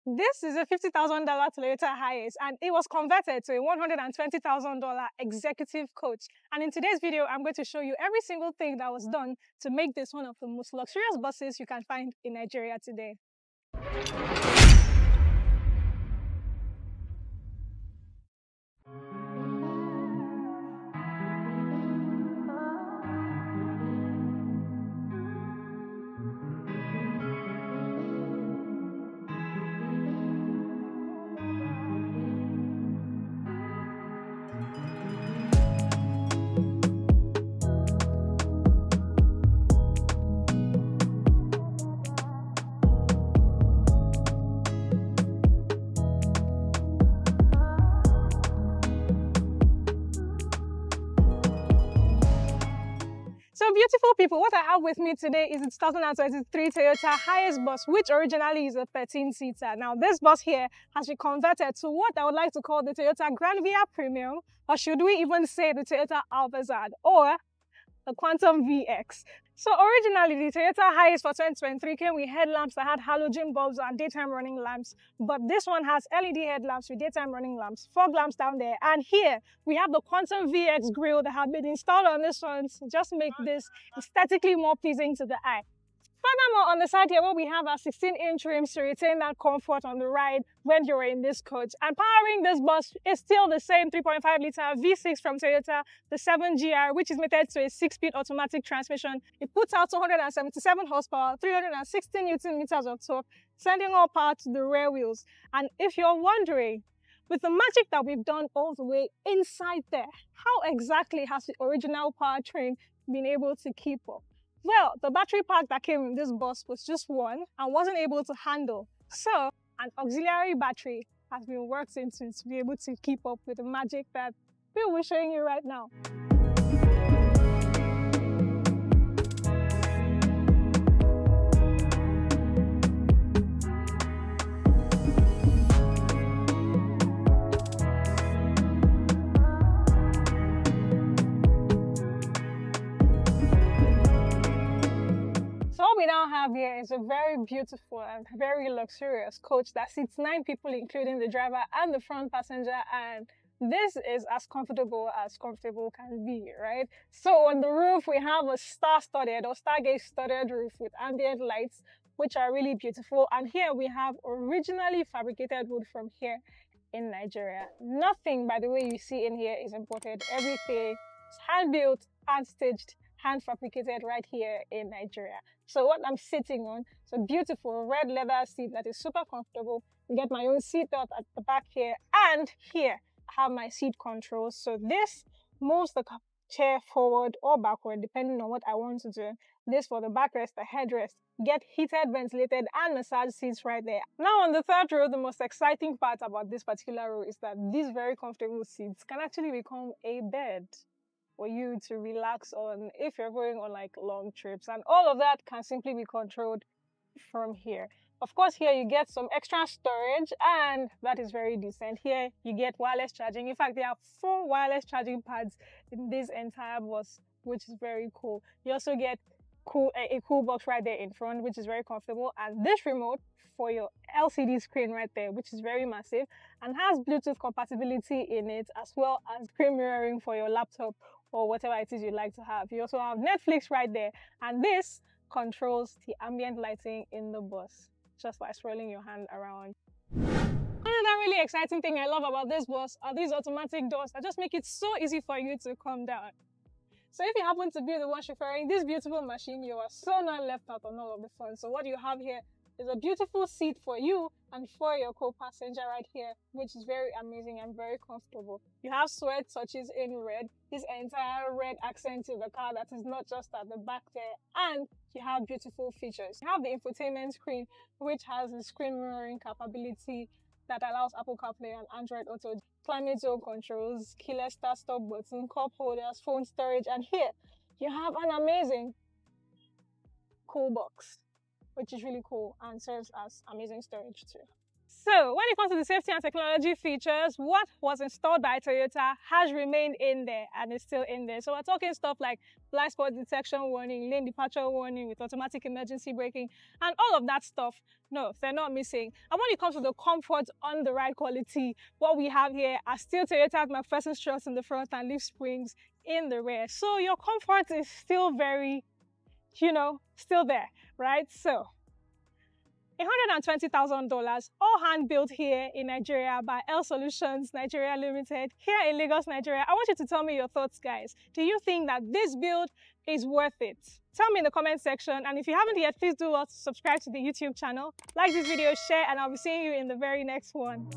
This is a $50,000 Toyota Hiace, and it was converted to a $120,000 executive coach. And in today's video, I'm going to show you every single thing that was done to make this one of the most luxurious buses you can find in Nigeria today. So beautiful people, what I have with me today is the 2023 Toyota Hiace bus, which originally is a 13-seater. Now this bus here has been converted to what I would like to call the Toyota Conveyor Premium, or should we even say the Toyota Alphazard, or the Quantum VX. So originally, the Toyota Hiace for 2023 came with headlamps that had halogen bulbs and daytime running lamps, but this one has LED headlamps with daytime running lamps, fog lamps down there, and here we have the Quantum VX grille that have been installed on this one to just make this aesthetically more pleasing to the eye. Furthermore, on the side here, what we have are 16-inch rims to retain that comfort on the ride when you're in this coach. And powering this bus is still the same 3.5-litre V6 from Toyota, the 7GR, which is mated to a 6-speed automatic transmission. It puts out 277 horsepower, 316 Newton meters of torque, sending all power to the rear wheels. And if you're wondering, with the magic that we've done all the way inside there, how exactly has the original powertrain been able to keep up? Well, the battery pack that came in this bus was just one and wasn't able to handle. So, an auxiliary battery has been worked into to be able to keep up with the magic that we're showing you right now. What we now have here is a very beautiful and very luxurious coach that seats 9 people, including the driver and the front passenger, and this is as comfortable can be, right? So on the roof we have a star-studded or stargate-studded roof with ambient lights, which are really beautiful, and here we have originally fabricated wood from here in Nigeria. Nothing, by the way, you see in here is imported. Everything is hand-built, hand-stitched, hand-fabricated right here in Nigeria. So what I'm sitting on is a beautiful red leather seat that is super comfortable. You get my own seat belt at the back here, and here I have my seat controls. So this moves the chair forward or backward depending on what I want to do. This for the backrest, the headrest. Get heated, ventilated and massage seats right there. Now on the third row, the most exciting part about this particular row is that these very comfortable seats can actually become a bed for you to relax on if you're going on like long trips, and all of that can simply be controlled from here. Of course, here you get some extra storage, and that is very decent. Here you get wireless charging. In fact, there are 4 wireless charging pads in this entire bus, which is very cool. You also get a cool box right there in front, which is very comfortable, and this remote for your LCD screen right there, which is very massive and has Bluetooth compatibility in it, as well as screen mirroring for your laptop or whatever it is you'd like to have. You also have Netflix right there, and this controls the ambient lighting in the bus just by swirling your hand around. Another really exciting thing I love about this bus are these automatic doors that just make it so easy for you to come down. So if you happen to be the one chauffeuring this beautiful machine, you are so not left out on all of the fun. So what you have here is a beautiful seat for you and for your co-passenger right here, which is very amazing and very comfortable. You have sweat touches in red, this entire red accent to the car that is not just at the back there, and you have beautiful features. You have the infotainment screen, which has the screen mirroring capability that allows Apple CarPlay and Android Auto, climate zone controls, keyless start-stop button, cup holders, phone storage, and here you have an amazing cool box, which is really cool and serves as amazing storage too. So when it comes to the safety and technology features, what was installed by Toyota has remained in there and is still in there. So we're talking stuff like blind spot detection warning, lane departure warning with automatic emergency braking, and all of that stuff. No, they're not missing. And when it comes to the comfort on the ride quality, what we have here are still Toyota McPherson struts in the front and leaf springs in the rear. So your comfort is still very, still there, right? So $120,000, all hand built here in Nigeria by L Solutions Nigeria Limited, here in Lagos, Nigeria. I want you to tell me your thoughts, guys. Do you think that this build is worth it? Tell me in the comment section, and if you haven't yet, please do subscribe to the YouTube channel, like this video, share, and I'll be seeing you in the very next one.